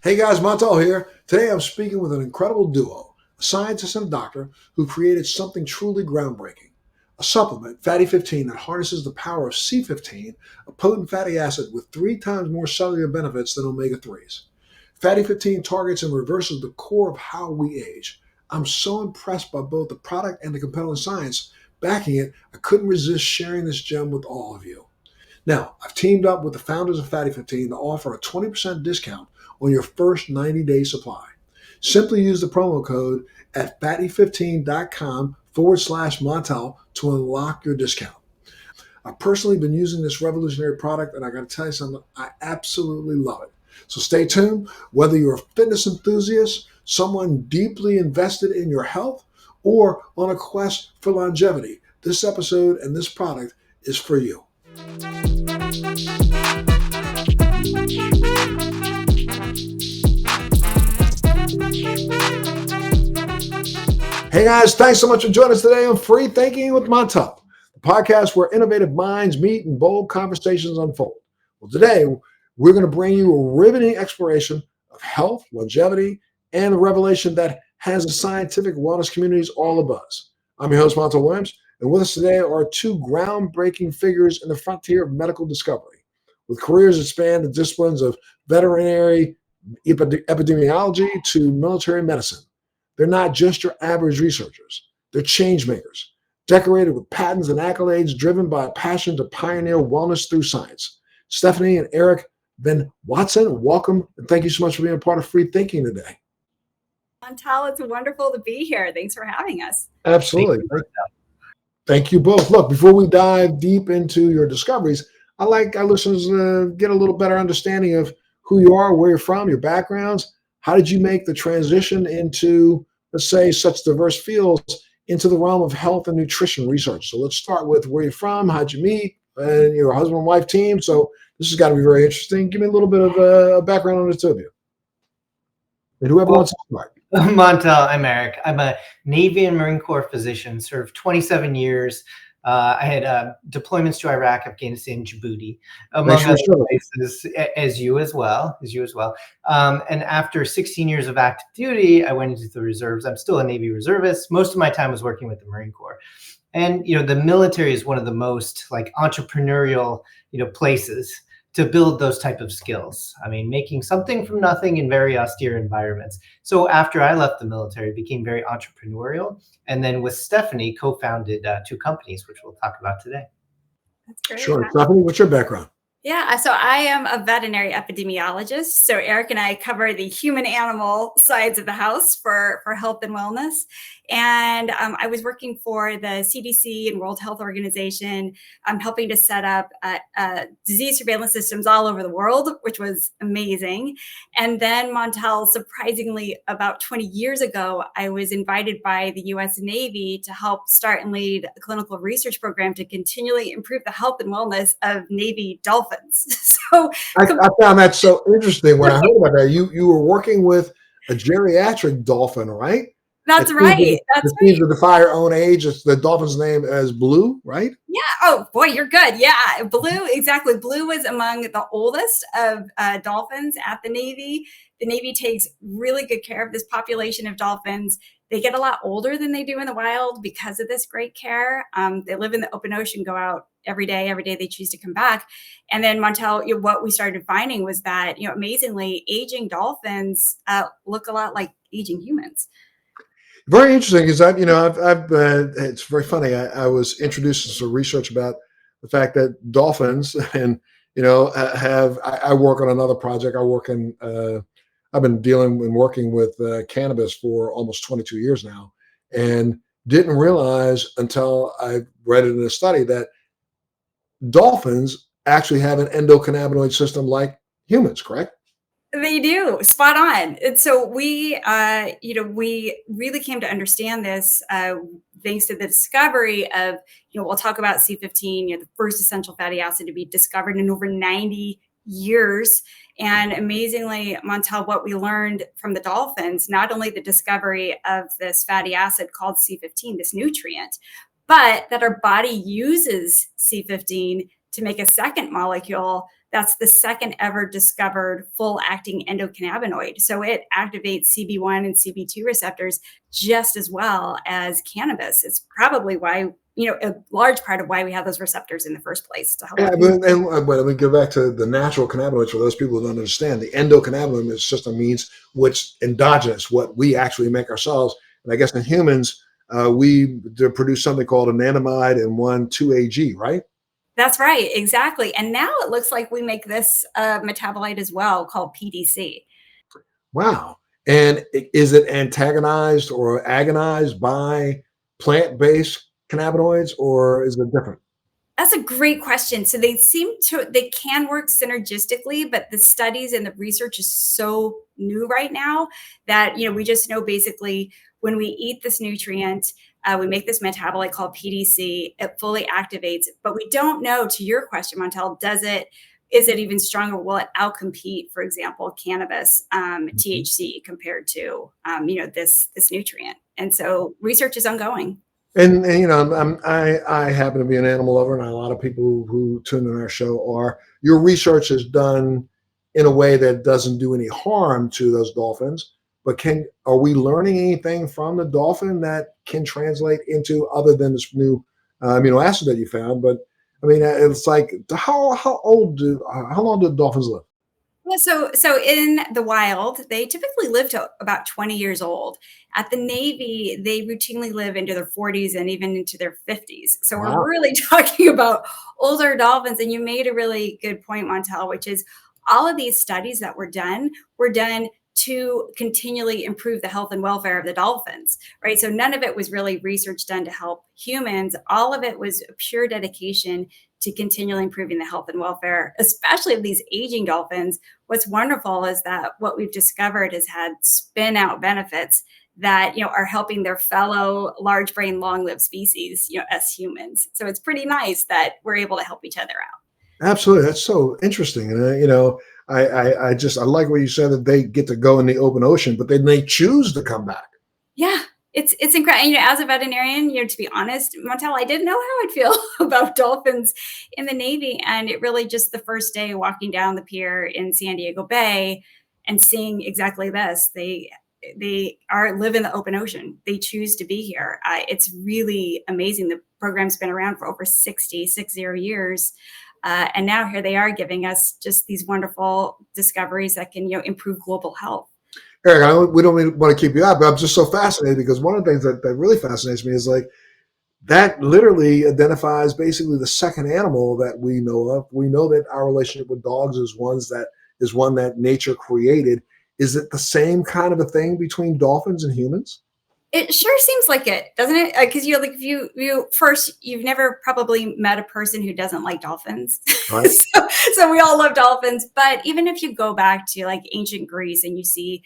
Hey guys, Montel here. Today I'm speaking with an incredible duo, a scientist and a doctor who created something truly groundbreaking. A supplement, Fatty 15, that harnesses the power of C15, a potent fatty acid with 3 times more cellular benefits than omega 3s. Fatty 15 targets and reverses the core of how we age. I'm so impressed by both the product and the compelling science backing it, I couldn't resist sharing this gem with all of you. Now, I've teamed up with the founders of Fatty 15 to offer a 20% discount on your first 90-day supply. Simply use the promo code at fatty15.com/Montel to unlock your discount. I've personally been using this revolutionary product, and I got to tell you something, I absolutely love it. So stay tuned. Whether you're a fitness enthusiast, someone deeply invested in your health, or on a quest for longevity, this episode and this product is for you. Hey guys, thanks so much for joining us today on Free Thinking with Montel, the podcast where innovative minds meet and bold conversations unfold. Well, today we're going to bring you a riveting exploration of health, longevity, and the revelation that has the scientific wellness communities all abuzz. I'm your host, Montel Williams, and with us today are 2 groundbreaking figures in the frontier of medical discovery, with careers that span the disciplines of veterinary, epidemiology to military medicine. They're not just your average researchers. They're change makers, decorated with patents and accolades, driven by a passion to pioneer wellness through science. Stephanie and Eric Venn-Watson, welcome, and thank you so much for being a part of Free Thinking today. Montel, it's wonderful to be here. Thanks for having us. Absolutely. Thank you both. Look, before we dive deep into your discoveries, I like our listeners to get a little better understanding of who you are, where you're from, your backgrounds. How did you make the transition into, let's say, such diverse fields into the realm of health and nutrition research? So let's start with where you're from, how'd you meet, and your husband and wife team. So this has got to be very interesting. Give me a little bit of a background on the 2 of you. And whoever wants to start. Montel, I'm Eric. I'm a Navy and Marine Corps physician, served 27 years. I had deployments to Iraq, Afghanistan, Djibouti, among other places, as you as well. And after 16 years of active duty, I went into the reserves. I'm still a Navy reservist. Most of my time was working with the Marine Corps. And, the military is one of the most entrepreneurial, places to build those type of skills. I mean, making something from nothing in very austere environments. So after I left the military, it became very entrepreneurial. And then with Stephanie, co-founded 2 companies, which we'll talk about today. That's great. Sure. Stephanie, what's your background? Yeah, so I am a veterinary epidemiologist. So Eric and I cover the human-animal sides of the house for health and wellness. And I was working for the CDC and World Health Organization, helping to set up disease surveillance systems all over the world, which was amazing. And then Montel, surprisingly, about 20 years ago, I was invited by the U.S. Navy to help start and lead a clinical research program to continually improve the health and wellness of Navy dolphins. So I found that so interesting when I heard about that. You were working with a geriatric dolphin, right? That's right. That's right. To defy our own age. It's the dolphin's name as Blue, right? Yeah. Oh boy, you're good. Yeah, Blue. Exactly. Blue was among the oldest of dolphins at the Navy. The Navy takes really good care of this population of dolphins. They get a lot older than they do in the wild because of this great care. They live in the open ocean, go out every day they choose to come back. And then Montel, what we started finding was that, amazingly, aging dolphins look a lot like aging humans. Very interesting because it's very funny. I was introduced to some research about the fact that dolphins and, I work on another project. I've been dealing and working with cannabis for almost 22 years now, and didn't realize until I read it in a study that dolphins actually have an endocannabinoid system like humans, correct? They do. Spot on. And so we really came to understand this thanks to the discovery of, we'll talk about C15, the first essential fatty acid to be discovered in over 90 years. And amazingly, Montel, what we learned from the dolphins, not only the discovery of this fatty acid called C15, this nutrient, but that our body uses C15 to make a second molecule That's the second ever discovered full acting endocannabinoid. So it activates CB1 and CB2 receptors just as well as cannabis. It's probably why, a large part of why we have those receptors in the first place to help. Yeah, but let me go back to the natural cannabinoids for those people who don't understand. The endocannabinoid system means what's endogenous, what we actually make ourselves. And I guess in humans, we produce something called anandamide and 1,2-AG, right? That's right, exactly. And now it looks like we make this metabolite as well called PDC. Wow. And is it antagonized or agonized by plant-based cannabinoids, or is it different? That's a great question. So they can work synergistically, but the studies and the research is so new right now that, we just know basically when we eat this nutrient, we make this metabolite called PDC, it fully activates, but we don't know, to your question, Montel, is it even stronger? Will it outcompete, for example, cannabis, THC compared to, this nutrient? And so research is ongoing. And I happen to be an animal lover, and a lot of people who tune in our show are. Your research is done in a way that doesn't do any harm to those dolphins. But are we learning anything from the dolphin that can translate into other than this new amino acid that you found? But I mean, it's like how long do dolphins live? Yeah, so in the wild, they typically live to about 20 years old. At the Navy, they routinely live into their 40s and even into their 50s. So Wow. we're really talking about older dolphins. And you made a really good point, Montel, which is all of these studies that were done to continually improve the health and welfare of the dolphins, right? So none of it was really research done to help humans. All of it was a pure dedication to continually improving the health and welfare, especially of these aging dolphins. What's wonderful is that what we've discovered has had spin out benefits that, are helping their fellow large brain, long lived species, as humans. So it's pretty nice that we're able to help each other out. Absolutely. That's so interesting. And, I like what you said, that they get to go in the open ocean, but then they choose to come back. Yeah, it's incredible. As a veterinarian, to be honest, Montel, I didn't know how I'd feel about dolphins in the Navy. And it really just the first day walking down the pier in San Diego Bay and seeing exactly this. They live in the open ocean. They choose to be here. It's really amazing. The program's been around for over 60 years. And now here they are giving us just these wonderful discoveries that can, improve global health. Eric, we don't want to keep you out, but I'm just so fascinated because one of the things that really fascinates me is like that literally identifies basically the second animal that we know of. We know that our relationship with dogs is one that nature created. Is it the same kind of a thing between dolphins and humans? It sure seems like it, doesn't it? Because if you've never probably met a person who doesn't like dolphins. Right. so we all love dolphins. But even if you go back to like ancient Greece and you see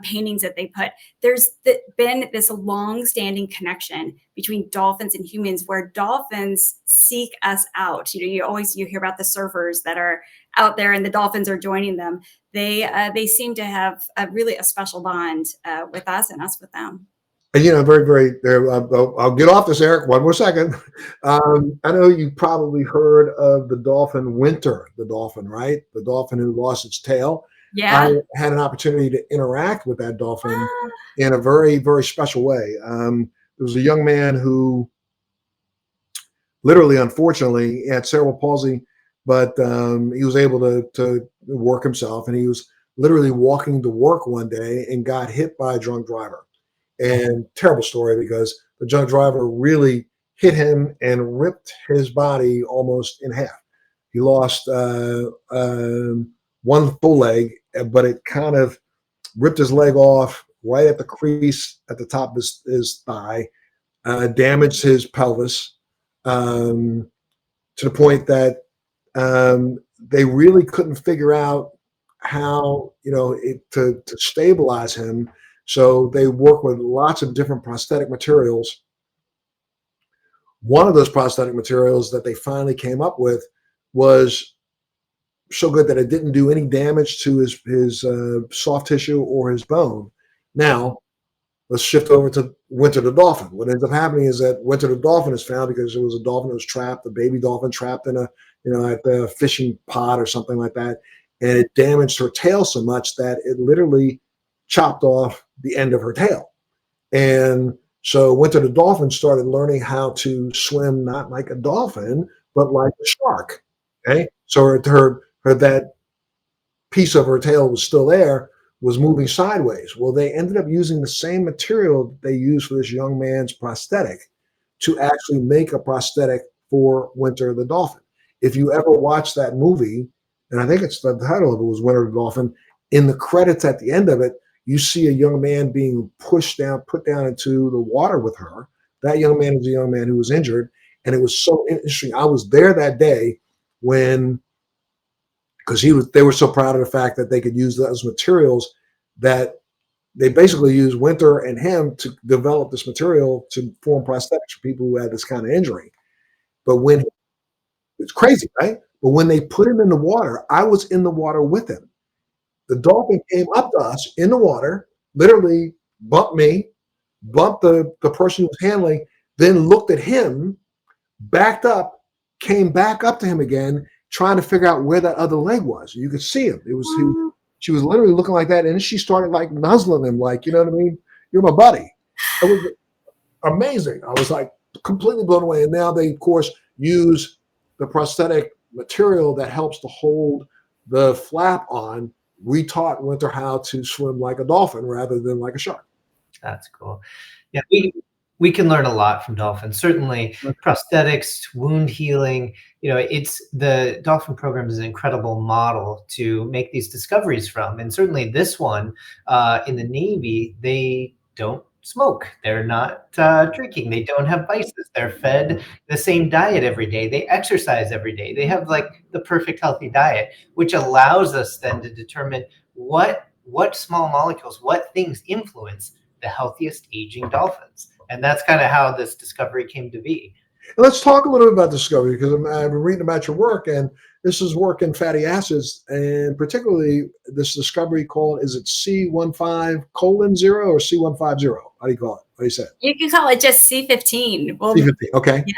paintings that they put, there's been this long-standing connection between dolphins and humans, where dolphins seek us out. You hear about the surfers that are out there, and the dolphins are joining them. They seem to have a special bond with us and us with them. And very, very. I'll get off this, Eric. One more second. I know you probably heard of the dolphin Winter, the dolphin, right? The dolphin who lost its tail. Yeah. I had an opportunity to interact with that dolphin in a very, very special way. There was a young man who literally, unfortunately, had cerebral palsy, but he was able to work himself, and he was literally walking to work one day and got hit by a drunk driver. And terrible story, because the drunk driver really hit him and ripped his body almost in half. He lost one full leg, but it kind of ripped his leg off right at the crease at the top of his thigh, damaged his pelvis to the point that they really couldn't figure out how to stabilize him. So they work with lots of different prosthetic materials. One of those prosthetic materials that they finally came up with was so good that it didn't do any damage to his soft tissue or his bone. Now, let's shift over to Winter the dolphin. What ends up happening is that Winter the dolphin is found because it was a dolphin that was trapped, a baby dolphin trapped in at the fishing pod or something like that, and it damaged her tail so much that it literally chopped off the end of her tail. And so Winter the dolphin started learning how to swim not like a dolphin, but like a shark. Okay, so her that piece of her tail was still there, was moving sideways. Well, they ended up using the same material that they used for this young man's prosthetic to actually make a prosthetic for Winter the dolphin. If you ever watch that movie, and I think it's the title of it was Winter the Dolphin, in the credits at the end of it, you see a young man being put down into the water with her. That young man is a young man who was injured. And it was so interesting. I was there that day because they were so proud of the fact that they could use those materials, that they basically used Winter and him to develop this material to form prosthetics for people who had this kind of injury. But it's crazy, right? But when they put him in the water, I was in the water with him. The dolphin came up to us in the water, literally bumped me, bumped the person who was handling, then looked at him, backed up, came back up to him again, trying to figure out where that other leg was. You could see him. She was literally looking like that, and then she started like nuzzling him, like, you know what I mean? You're my buddy. It was amazing. I was like completely blown away. And now they, of course, use the prosthetic material that helps to hold the flap on. We taught Winter how to swim like a dolphin rather than like a shark. That's cool. Yeah, we can learn a lot from dolphins. Certainly, prosthetics, wound healing. It's the dolphin program is an incredible model to make these discoveries from. And certainly, this one in the Navy, they don't smoke. They're not drinking. They don't have vices. They're fed the same diet every day. They exercise every day. They have like the perfect healthy diet, which allows us then to determine what small molecules, what things influence the healthiest aging dolphins. And that's kind of how this discovery came to be. Let's talk a little bit about discovery, because I've been reading about your work, and this is work in fatty acids, and particularly this discovery called, is it C15:0 or C150? How do you call it? What do you say? You can call it just C15. Well, C15, okay. Yeah.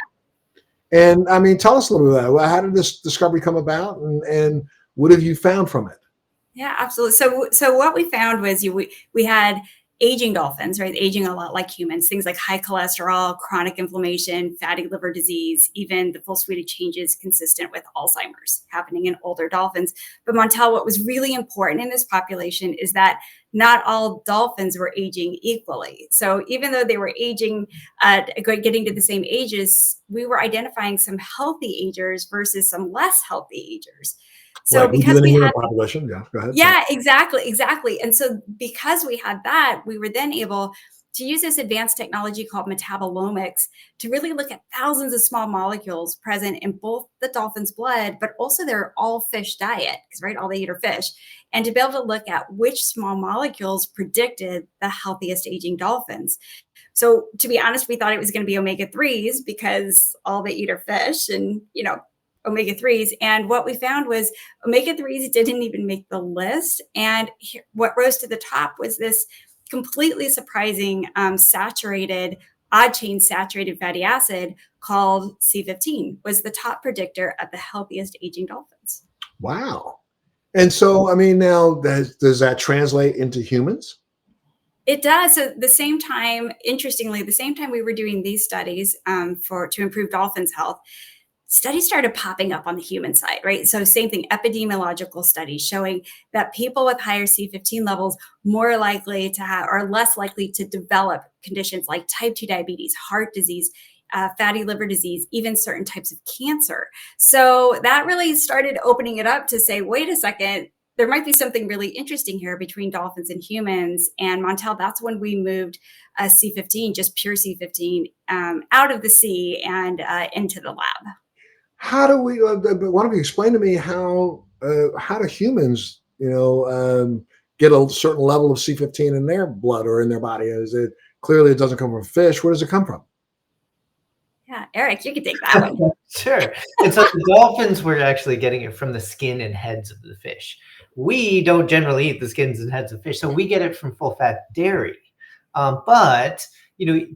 And I mean, tell us a little bit about it. How did this discovery come about, and what have you found from it? Yeah, absolutely. So what we found was we had aging dolphins, right? Aging a lot like humans, things like high cholesterol, chronic inflammation, fatty liver disease, even the full suite of changes consistent with Alzheimer's happening in older dolphins. But Montel, what was really important in this population is that not all dolphins were aging equally. So even though they were aging, getting to the same ages, we were identifying some healthy agers versus some less healthy agers. So right, because we had population, yeah, go ahead. Yeah, exactly. And so because we had that, we were then able to use this advanced technology called metabolomics to really look at thousands of small molecules present in both the dolphin's blood, but also their all fish diet, because right, all they eat are fish, and to be able to look at which small molecules predicted the healthiest aging dolphins. So to be honest, we thought it was going to be omega-3s because all they eat are fish, and omega-3s. And what we found was omega-3s didn't even make the list. And what rose to the top was this completely surprising odd chain saturated fatty acid called C15 was the top predictor of the healthiest aging dolphins. Wow. And so, I mean, now does that translate into humans? It does. So interestingly, the same time we were doing these studies to improve dolphins' health, studies started popping up on the human side, right? So same thing, epidemiological studies showing that people with higher C15 levels more likely to have, or less likely to develop conditions like type 2 diabetes, heart disease, fatty liver disease, even certain types of cancer. So that really started opening it up to say, wait a second, there might be something really interesting here between dolphins and humans. And Montel, that's when we moved C15, just pure C15, out of the sea and into the lab. How do we? Why don't you explain to me how do humans, get a certain level of C15 in their blood or in their body? Is it clearly it doesn't come from fish? Where does it come from? Yeah, Eric, you can take that one. Sure. And so the dolphins were actually getting it from the skin and heads of the fish. We don't generally eat the skins and heads of fish, so we get it from full-fat dairy. But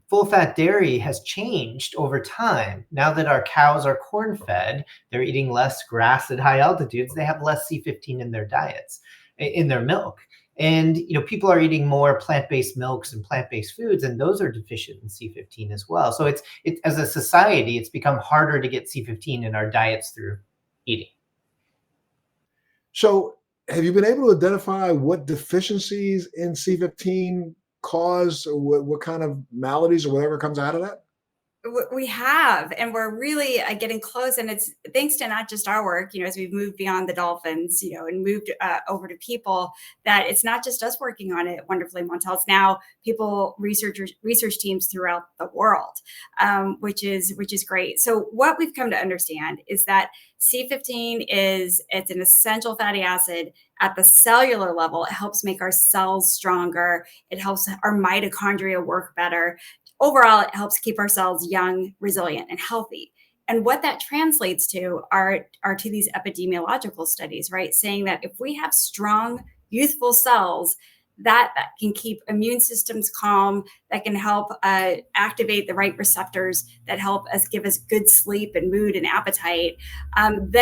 full fat dairy has changed over time. Now that our cows are corn fed, they're eating less grass at high altitudes. They have less C15 in their diets, in their milk. And people are eating more plant-based milks and plant-based foods, and those are deficient in C15 as well. So it's as a society, it's become harder to get C15 in our diets through eating. So have you been able to identify what deficiencies in C15 cause, or what kind of maladies or whatever comes out of that? We have, and we're really getting close. And it's thanks to not just our work, as we've moved beyond the dolphins, and moved over to people, that it's not just us working on it wonderfully, Montel. It's now research teams throughout the world, which is great. So what we've come to understand is that C15 it's an essential fatty acid at the cellular level. It helps make our cells stronger. It helps our mitochondria work better. Overall, it helps keep our cells young, resilient, and healthy. And what that translates to are to these epidemiological studies, right? Saying that if we have strong, youthful cells, that can keep immune systems calm, that can help activate the right receptors that help us give us good sleep and mood and appetite, and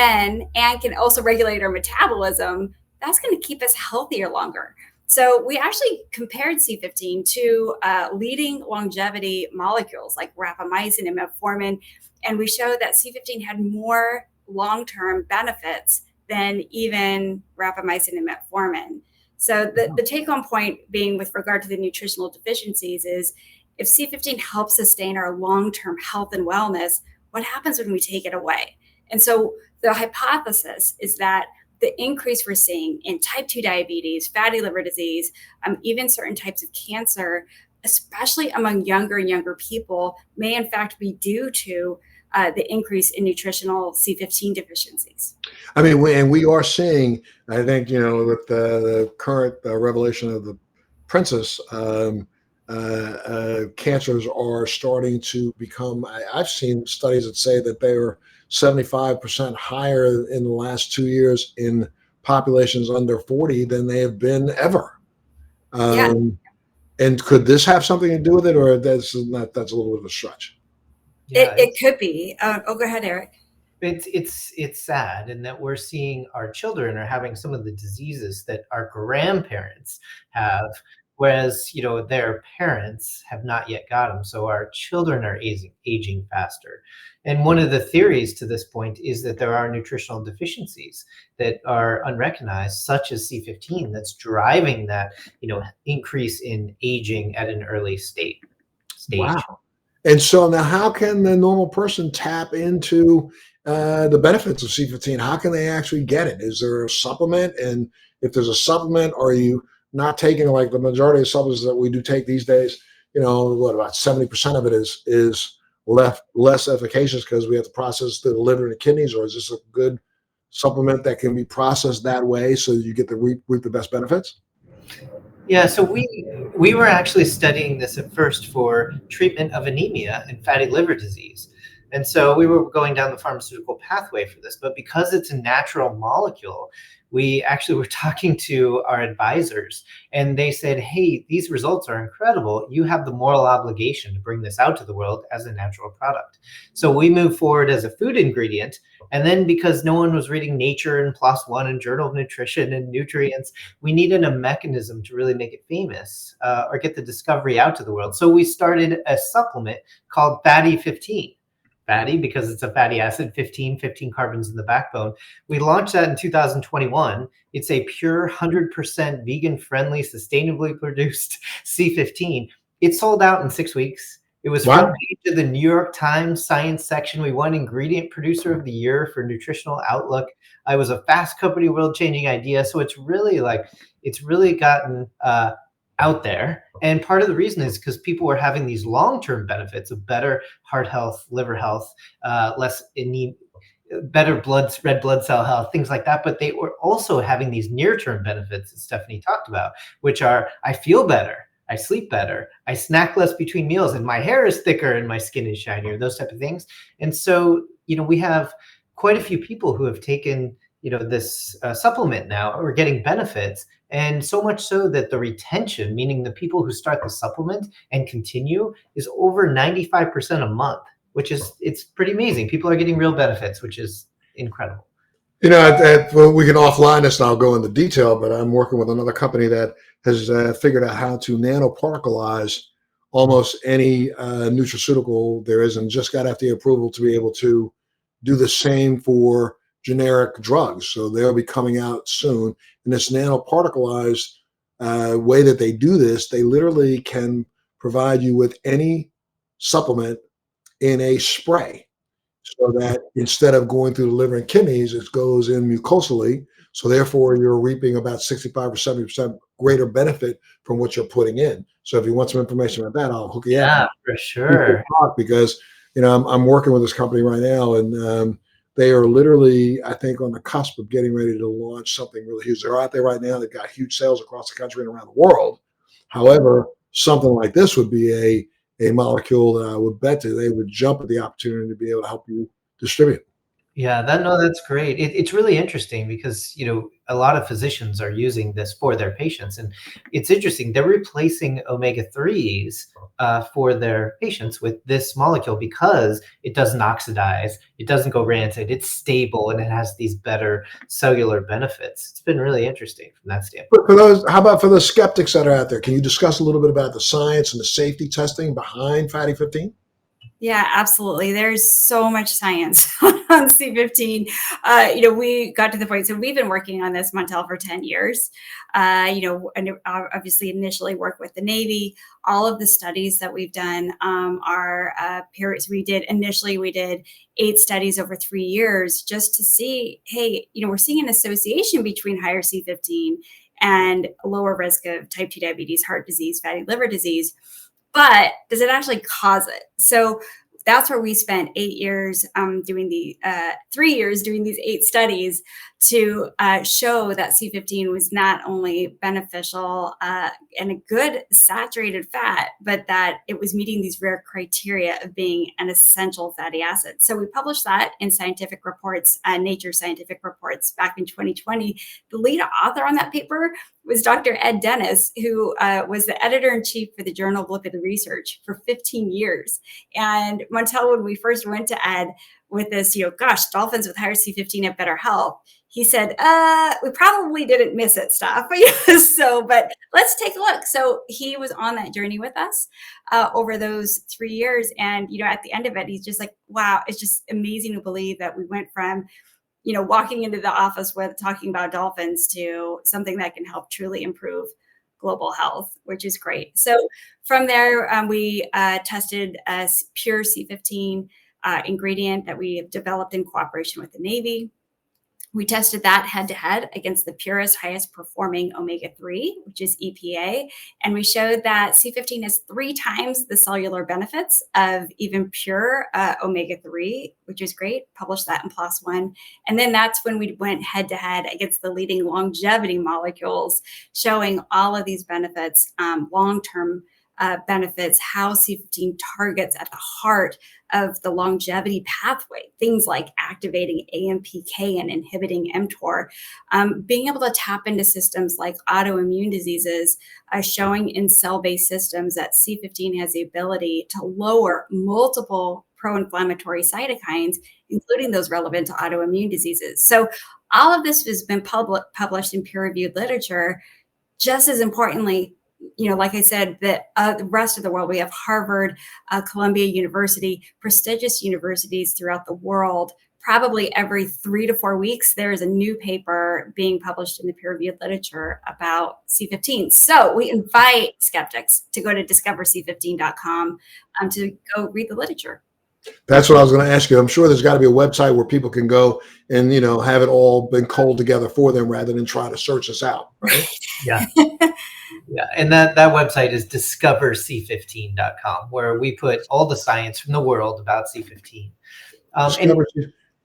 can also regulate our metabolism. That's going to keep us healthier longer. So we actually compared C15 to leading longevity molecules like rapamycin and metformin, and we showed that C15 had more long-term benefits than even rapamycin and metformin. So the take-home point being with regard to the nutritional deficiencies is, if C15 helps sustain our long-term health and wellness, what happens when we take it away? And so the hypothesis is that the increase we're seeing in type 2 diabetes, fatty liver disease, even certain types of cancer, especially among younger and younger people, may in fact be due to the increase in nutritional C15 deficiencies. I mean, we are seeing, I think, with the current revelation of the princess, cancers are starting to become, I've seen studies that say that they are 75% higher in the last 2 years in populations under 40 than they have been ever. And could this have something to do with it, or that's a little bit of a stretch? Yeah, it could be. Go ahead, Eric. It's sad in that we're seeing our children are having some of the diseases that our grandparents have, whereas their parents have not yet got them. So our children are aging faster. And one of the theories to this point is that there are nutritional deficiencies that are unrecognized, such as C15, that's driving that increase in aging at an early stage. Wow. And so now, how can the normal person tap into the benefits of C15? How can they actually get it? Is there a supplement? And if there's a supplement, are you not taking, like the majority of supplements that we do take these days? What about 70% of it is less efficacious because we have to process the liver and the kidneys? Or is this a good supplement that can be processed that way so you get to reap the best benefits? Yeah, so we were actually studying this at first for treatment of anemia and fatty liver disease. And so we were going down the pharmaceutical pathway for this, but because it's a natural molecule, we actually were talking to our advisors, and they said, hey, these results are incredible. You have the moral obligation to bring this out to the world as a natural product. So we moved forward as a food ingredient. And then because no one was reading Nature and PLOS ONE and Journal of Nutrition and Nutrients, we needed a mechanism to really make it famous or get the discovery out to the world. So we started a supplement called Fatty 15. Fatty because it's a fatty acid, 15 carbons in the backbone. We launched that in 2021. It's a pure 100% vegan-friendly, sustainably produced C15. It sold out in 6 weeks. It was front page of the New York Times science section. We won Ingredient Producer of the Year for Nutritional Outlook. I was a Fast Company world-changing idea. So it's really gotten out there. And part of the reason is because people were having these long-term benefits of better heart health, liver health, less anemia, better red blood cell health, things like that. But they were also having these near-term benefits that Stephanie talked about, which are, I feel better, I sleep better, I snack less between meals, and my hair is thicker and my skin is shinier, those type of things. And so, we have quite a few people who have taken this supplement now, are getting benefits, And so much so that the retention, meaning the people who start the supplement and continue, is over 95% a month, which is, it's pretty amazing. People are getting real benefits, which is incredible. Well, we can offline this and I'll go into detail, but I'm working with another company that has figured out how to nanoparticleize almost any nutraceutical there is, and just got FDA approval to be able to do the same for generic drugs. So they'll be coming out soon. And this nanoparticleized way that they do this, they literally can provide you with any supplement in a spray, so that instead of going through the liver and kidneys, it goes in mucosally. So therefore, you're reaping about 65 or 70% greater benefit from what you're putting in. So if you want some information about that, I'll hook you up. Yeah, for sure. Because I'm working with this company right now, and they are literally, I think, on the cusp of getting ready to launch something really huge. They're out there right now. They've got huge sales across the country and around the world. However, something like this would be a molecule that I would bet that they would jump at the opportunity to be able to help you distribute. Yeah, that's great. It's really interesting because, a lot of physicians are using this for their patients. And it's interesting. They're replacing omega-3s for their patients with this molecule because it doesn't oxidize, it doesn't go rancid, it's stable, and it has these better cellular benefits. It's been really interesting from that standpoint. How about for the skeptics that are out there? Can you discuss a little bit about the science and the safety testing behind Fatty 15? Yeah, absolutely. There's so much science on C15. We got to the point, so we've been working on this, Montel, for 10 years. And obviously initially worked with the Navy. All of the studies that we've done are periods. We did 8 studies over 3 years just to see, hey, we're seeing an association between higher C15 and a lower risk of type 2 diabetes, heart disease, fatty liver disease. But does it actually cause it? So that's where we spent 8 years doing 3 years doing these 8 studies to show that C15 was not only beneficial and a good saturated fat, but that it was meeting these rare criteria of being an essential fatty acid. So we published that in scientific reports, Nature Scientific Reports, back in 2020. The lead author on that paper was Dr. Ed Dennis, who was the editor-in-chief for the Journal of Lipid Research for 15 years. And Montel, when we first went to Ed with this, dolphins with higher C15 have better health, he said, we probably didn't miss it stuff. But let's take a look. So he was on that journey with us over those 3 years. And, at the end of it, he's just like, wow, it's just amazing to believe that we went from walking into the office with talking about dolphins to something that can help truly improve global health, which is great. So from there, we tested a pure C15 ingredient that we have developed in cooperation with the Navy. We tested that head-to-head against the purest, highest performing omega-3, which is EPA. And we showed that C15 has 3 times the cellular benefits of even pure omega-3, which is great. Published that in PLOS One. And then that's when we went head-to-head against the leading longevity molecules, showing all of these benefits, long-term benefits, how C15 targets at the heart of the longevity pathway, things like activating AMPK and inhibiting mTOR, being able to tap into systems like autoimmune diseases, showing in cell-based systems that C15 has the ability to lower multiple pro-inflammatory cytokines, including those relevant to autoimmune diseases. So all of this has been published in peer-reviewed literature. Just as importantly, like I said, the rest of the world, we have Harvard, Columbia University, prestigious universities throughout the world. Probably every 3 to 4 weeks, there is a new paper being published in the peer-reviewed literature about C15. So we invite skeptics to go to discoverc15.com to go read the literature. That's what I was going to ask you. I'm sure there's got to be a website where people can go and, have it all been culled together for them rather than try to search this out, right? Yeah. Yeah, and that website is discoverc15.com, where we put all the science from the world about C15.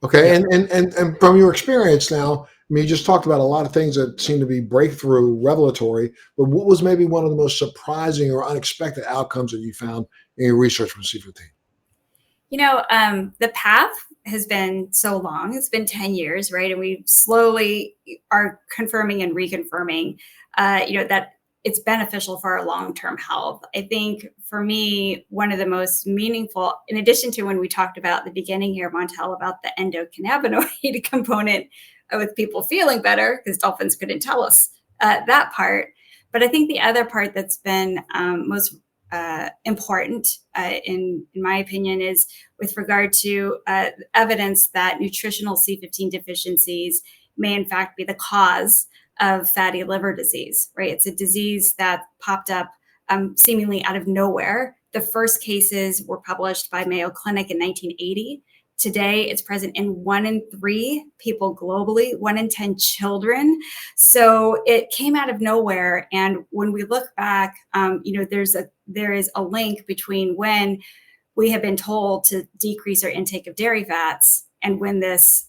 Okay, yeah. And from your experience now, you just talked about a lot of things that seem to be breakthrough, revelatory, but what was maybe one of the most surprising or unexpected outcomes that you found in your research from C15? The path has been so long. It's been 10 years, right? And we slowly are confirming and reconfirming that it's beneficial for our long-term health. I think for me, one of the most meaningful, in addition to when we talked about at the beginning here, Montel, about the endocannabinoid component with people feeling better, because dolphins couldn't tell us that part. But I think the other part that's been most important, in my opinion, is with regard to evidence that nutritional C15 deficiencies may in fact be the cause of fatty liver disease, right? It's a disease that popped up seemingly out of nowhere. The first cases were published by Mayo Clinic in 1980. Today, it's present in 1 in 3 people globally, 1 in 10 children. So it came out of nowhere. And when we look back, there is a link between when we have been told to decrease our intake of dairy fats and when this,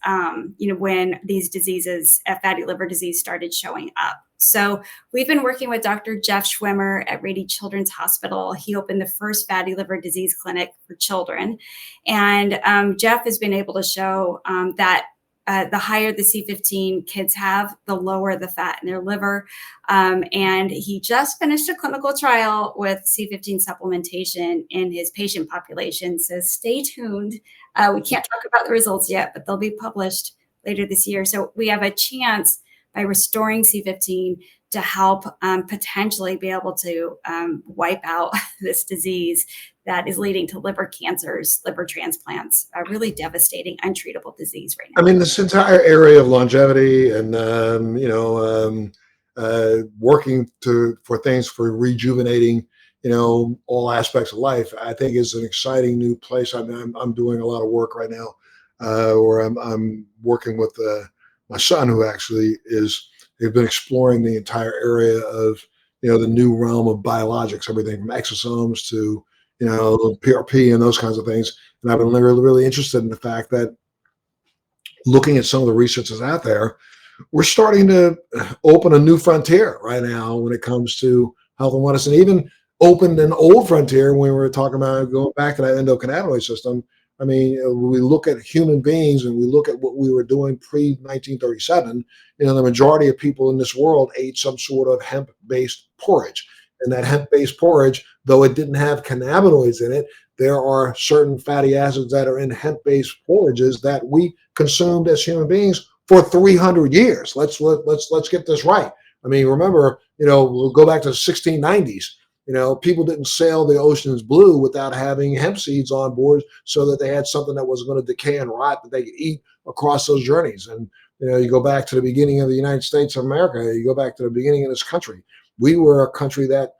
when these diseases, fatty liver disease, started showing up. So we've been working with Dr. Jeff Schwimmer at Rady Children's Hospital. He opened the first fatty liver disease clinic for children. And Jeff has been able to show that the higher the C15 kids have, the lower the fat in their liver. And he just finished a clinical trial with C15 supplementation in his patient population. So stay tuned. We can't talk about the results yet, but they'll be published later this year. So we have a chance by restoring C15 to help potentially be able to wipe out this disease that is leading to liver cancers, liver transplants, a really devastating, untreatable disease right now. I mean, this entire area of longevity and, working for things for rejuvenating, all aspects of life, I think is an exciting new place. I mean, I'm doing a lot of work right now where I'm working with my son, who actually they've been exploring the entire area of, the new realm of biologics, everything from exosomes to, PRP and those kinds of things. And I've been really, really interested in the fact that looking at some of the research that's out there, we're starting to open a new frontier right now when it comes to health and wellness, and even opened an old frontier when we were talking about going back to that endocannabinoid system. I mean, we look at human beings and we look at what we were doing pre-1937, the majority of people in this world ate some sort of hemp-based porridge. And that hemp-based porridge, though it didn't have cannabinoids in it, there are certain fatty acids that are in hemp-based porridges that we consumed as human beings for 300 years. Let's get this right. I mean, remember, we'll go back to the 1690s. People didn't sail the oceans blue without having hemp seeds on board so that they had something that was going to decay and rot that they could eat across those journeys. And, you go back to the beginning of the United States of America, you go back to the beginning of this country. We were a country that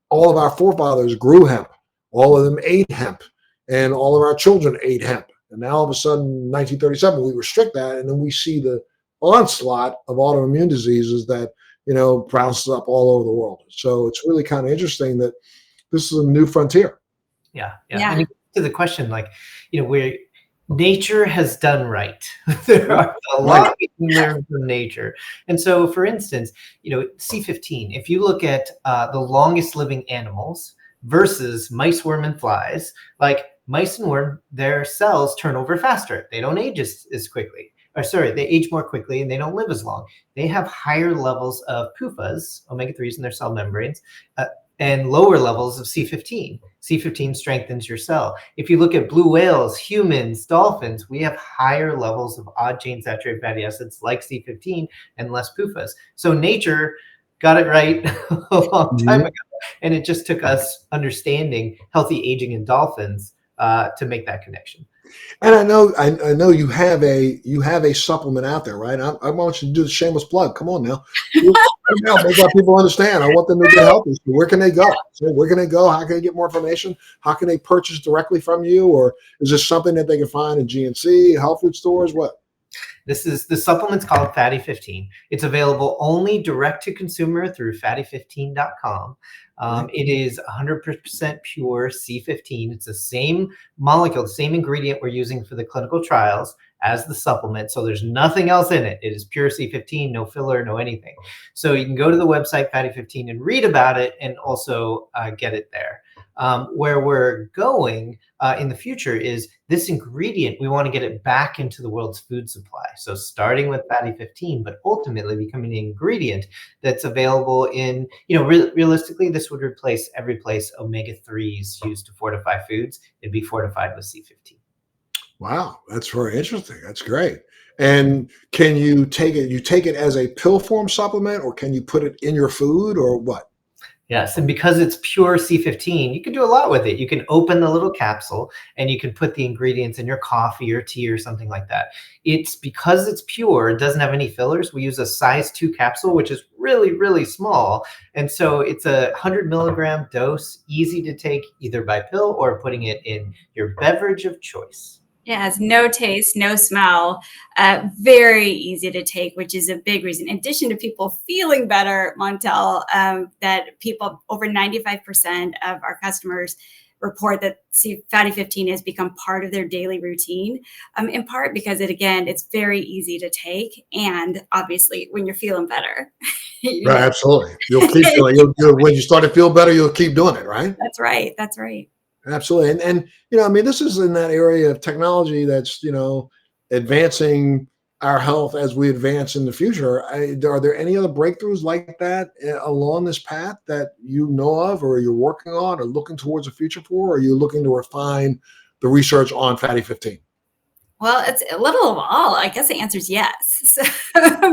all of our forefathers grew hemp. All of them ate hemp, and all of our children ate hemp. And now all of a sudden, 1937, we restrict that. And then we see the onslaught of autoimmune diseases that, bounces up all over the world. So it's really kind of interesting that this is a new frontier. Yeah. And to the question, where nature has done right. There are a lot we can learn from nature. And so, for instance, C15, if you look at the longest living animals versus mice, worm, and flies, like mice and worm, their cells turn over faster. They don't age as quickly. They age more quickly and they don't live as long. They have higher levels of PUFAs, omega-3s in their cell membranes, and lower levels of C15. C15 strengthens your cell. If you look at blue whales, humans, dolphins, we have higher levels of odd chain saturated fatty acids like C15 and less PUFAs. So nature got it right a long time ago. And it just took us understanding healthy aging in dolphins to make that connection. And I know you have a supplement out there, right? I want you to do the shameless plug. Come on now. Make our people understand. I want them to get healthy. So where can they go? How can they get more information? How can they purchase directly from you? Or is this something that they can find in GNC, health food stores? What? The supplement's called Fatty 15. It's available only direct to consumer through fatty15.com. It is 100% pure C15. It's the same molecule, the same ingredient we're using for the clinical trials as the supplement. So there's nothing else in it. It is pure C15, no filler, no anything. So you can go to the website Fatty15 and read about it and also get it there. Where we're going in the future is this ingredient, we want to get it back into the world's food supply. So starting with fatty 15, but ultimately becoming an ingredient that's available in, realistically, this would replace every place omega-3s used to fortify foods. It'd be fortified with C15. Wow, that's very interesting. That's great. And can you take it? You take it as a pill form supplement, or can you put it in your food, or what? Yes, and because it's pure C15, you can do a lot with it. You can open the little capsule and you can put the ingredients in your coffee or tea or something like that. It's because it's pure, it doesn't have any fillers. We use a size 2 capsule, which is really, really small. And so it's a 100 milligram dose, easy to take either by pill or putting it in your beverage of choice. It has no taste, no smell, very easy to take, which is a big reason. In addition to people feeling better, Montel, that people, over 95% of our customers report that fatty 15 has become part of their daily routine, in part because it's very easy to take. And obviously, when you're feeling better. Right, absolutely. You'll keep doing it. When you start to feel better, you'll keep doing it, right? That's right. That's right. Absolutely. And I mean, this is in that area of technology that's, advancing our health as we advance in the future. Are there any other breakthroughs like that along this path that you know of, or you're working on, or looking towards the future for, or are you looking to refine the research on fatty 15? Well, it's a little of all. I guess the answer is yes. So,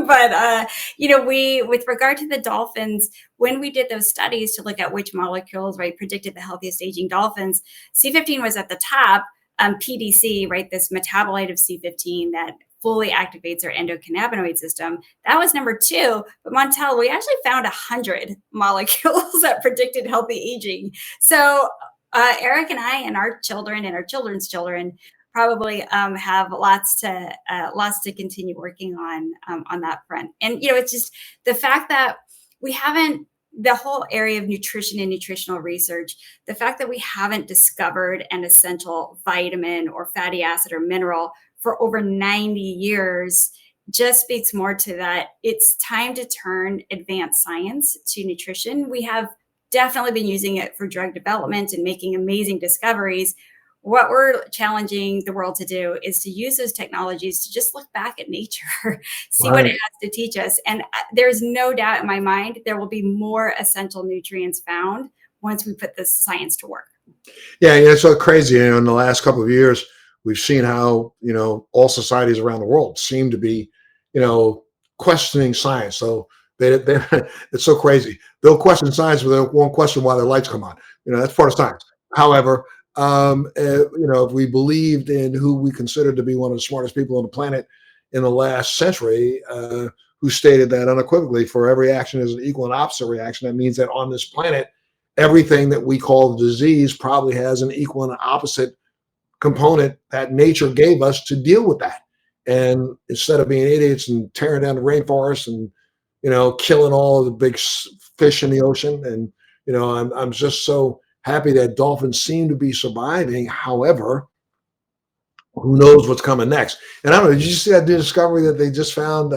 but, with regard to the dolphins, when we did those studies to look at which molecules, right, predicted the healthiest aging dolphins, C15 was at the top. PDC, right, this metabolite of C15 that fully activates our endocannabinoid system, that was number 2. But Montel, we actually found 100 molecules that predicted healthy aging. So Eric and I and our children and our children's children probably have lots to continue working on that front. And it's just the fact that we haven't, the whole area of nutrition and nutritional research, the fact that we haven't discovered an essential vitamin or fatty acid or mineral for over 90 years just speaks more to that. It's time to turn advanced science to nutrition. We have definitely been using it for drug development and making amazing discoveries. What we're challenging the world to do is to use those technologies to just look back at nature, see what it has to teach us. And there's no doubt in my mind, there will be more essential nutrients found once we put this science to work. Yeah, it's so crazy. In the last couple of years, we've seen how, all societies around the world seem to be, questioning science. So it's so crazy. They'll question science, but they won't question why their lights come on. That's part of science. However, if we believed in who we considered to be one of the smartest people on the planet in the last century, who stated that unequivocally, for every action is an equal and opposite reaction. That means that on this planet, everything that we call disease probably has an equal and opposite component that nature gave us to deal with that. And instead of being idiots and tearing down the rainforest and, killing all of the big fish in the ocean, and, I'm just so happy that dolphins seem to be surviving. However, who knows what's coming next? And I don't know, did you see that discovery that they just found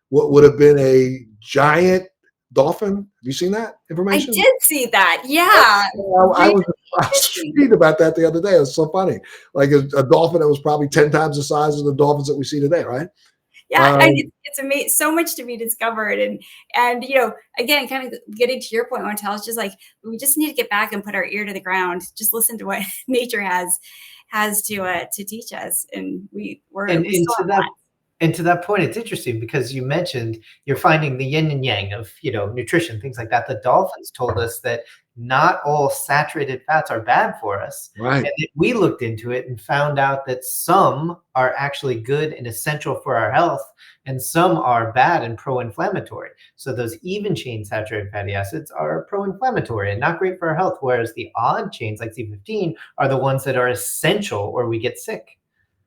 what would have been a giant dolphin? Have you seen that information? I did see that. Yeah. I was reading about that the other day. It was so funny. Like a dolphin that was probably 10 times the size of the dolphins that we see today, right? Yeah, it's amazing. So much to be discovered, and again, kind of getting to your point, Montel, it's just like we just need to get back and put our ear to the ground. Just listen to what nature has to teach us, and we're and to that point, it's interesting because you mentioned you're finding the yin and yang of nutrition, things like that. The dolphins told us that not all saturated fats are bad for us. Right. And we looked into it and found out that some are actually good and essential for our health, and some are bad and pro-inflammatory. So those even chain saturated fatty acids are pro-inflammatory and not great for our health, whereas the odd chains like C15 are the ones that are essential or we get sick.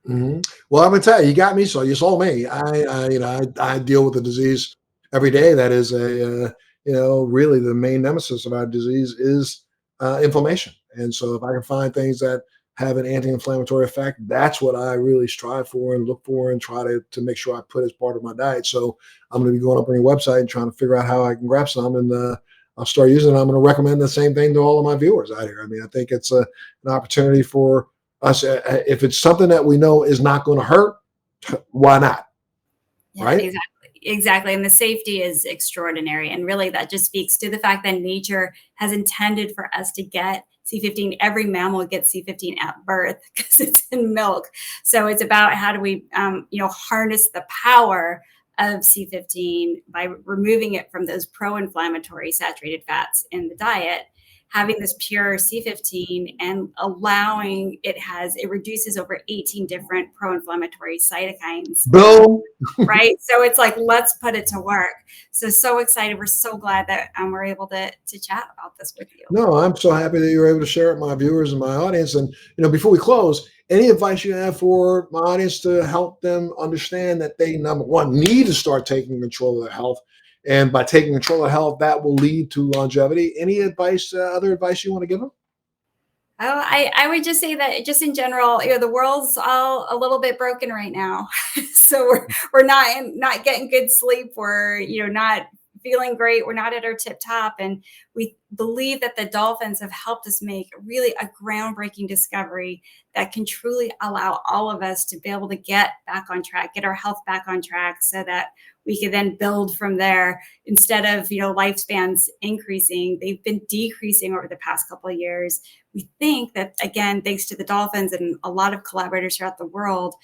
Mm-hmm. Well, I'm gonna tell you, you got me. So you sold me. I deal with the disease every day. That is really the main nemesis of our disease is inflammation. And so if I can find things that have an anti-inflammatory effect, that's what I really strive for and look for and try to make sure I put as part of my diet. So I'm going to be going up on your website and trying to figure out how I can grab some, and I'll start using it. I'm going to recommend the same thing to all of my viewers out here. I mean, I think it's an opportunity for us. If it's something that we know is not going to hurt, why not? Yeah, right? Exactly. And the safety is extraordinary. And really, that just speaks to the fact that nature has intended for us to get C15. Every mammal gets C15 at birth because it's in milk. So it's about how do we, harness the power of C15 by removing it from those pro-inflammatory saturated fats in the diet, having this pure C15 and allowing it reduces over 18 different pro-inflammatory cytokines. Boom. Right. So it's like, let's put it to work. So excited. We're so glad that we're able to chat about this with you. No, I'm so happy that you were able to share it with my viewers and my audience. And, before we close, any advice you have for my audience to help them understand that they, number one, need to start taking control of their health. And by taking control of health, that will lead to longevity. Any advice, other advice you want to give them? Oh, I would just say that just in general, the world's all a little bit broken right now. So we're not getting good sleep. We're, not feeling great. We're not at our tip top. And we believe that the dolphins have helped us make really a groundbreaking discovery that can truly allow all of us to be able to get back on track, get our health back on track so that we can then build from there. Instead of, lifespans increasing, they've been decreasing over the past couple of years. We think that, again, thanks to the dolphins and a lot of collaborators throughout the world,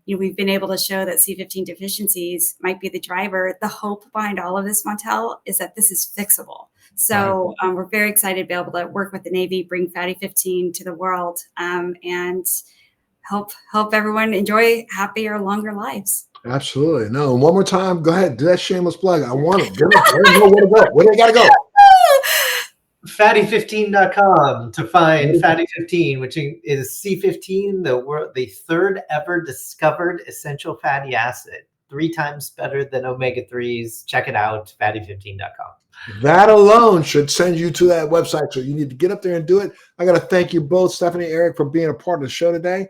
we've been able to show that C15 deficiencies might be the driver. The hope behind all of this, Montel, is that this is fixable. So we're very excited to be able to work with the Navy, bring Fatty 15 to the world, and help everyone enjoy happier, longer lives. Absolutely. No. And one more time, go ahead, do that shameless plug. I want it. Where they got to go? Fatty15.com to find Fatty 15, which is C15, the third ever discovered essential fatty acid, 3 times better than omega-3s. Check it out, fatty15.com. That alone should send you to that website. So you need to get up there and do it. I got to thank you both, Stephanie and Eric, for being a part of the show today.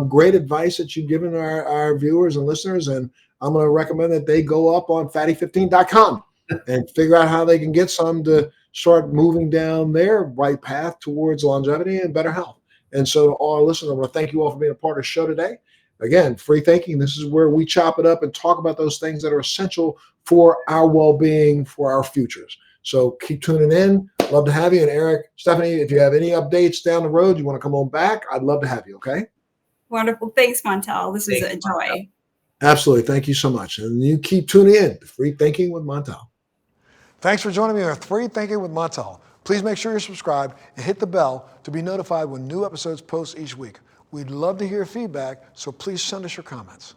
Great advice that you've given our viewers and listeners. And I'm going to recommend that they go up on fatty15.com and figure out how they can get some to start moving down their right path towards longevity and better health. And so all our listeners, I want to thank you all for being a part of the show today. Again, Free Thinking, this is where we chop it up and talk about those things that are essential for our well-being, for our futures. So keep tuning in. Love to have you. And Eric, Stephanie, if you have any updates down the road, you want to come on back, I'd love to have you, okay? Wonderful. Thanks, Montel. This was a joy. Absolutely. Thank you so much. And you keep tuning in to Free Thinking with Montel. Thanks for joining me on Free Thinking with Montel. Please make sure you're subscribed and hit the bell to be notified when new episodes post each week. We'd love to hear feedback, so please send us your comments.